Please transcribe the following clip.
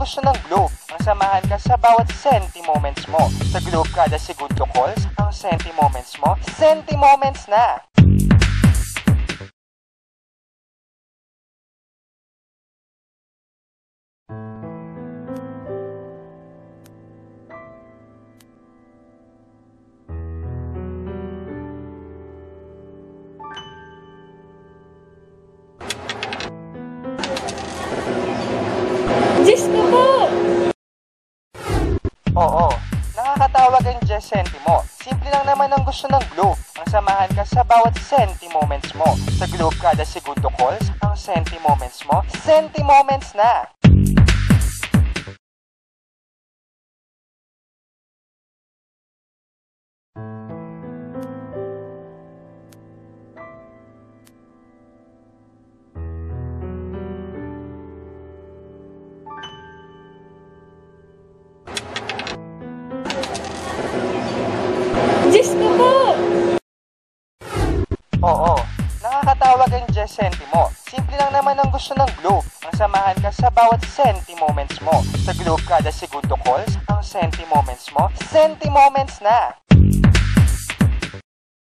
gusto ng Globe ang samahan ka sa bawat senti-moments mo. Sa Globe kada segundo calls, ang senti-moments mo, senti-moments na! Diyos ko po! Oo, nakakatawag ang Just Senti mo. Simple lang naman ang gusto ng Globe ang samahan ka sa bawat senti-moments mo. Sa Globe kada segundo calls, ang senti-moments mo, senti-moments na! Diyos ko po! Oo, nakakatawag ang Just Senti mo. Simple lang naman ang gusto ng Globe ang samahan ka sa bawat senti-moments mo. Sa Globe kada segundo calls, ang senti-moments mo, senti-moments na!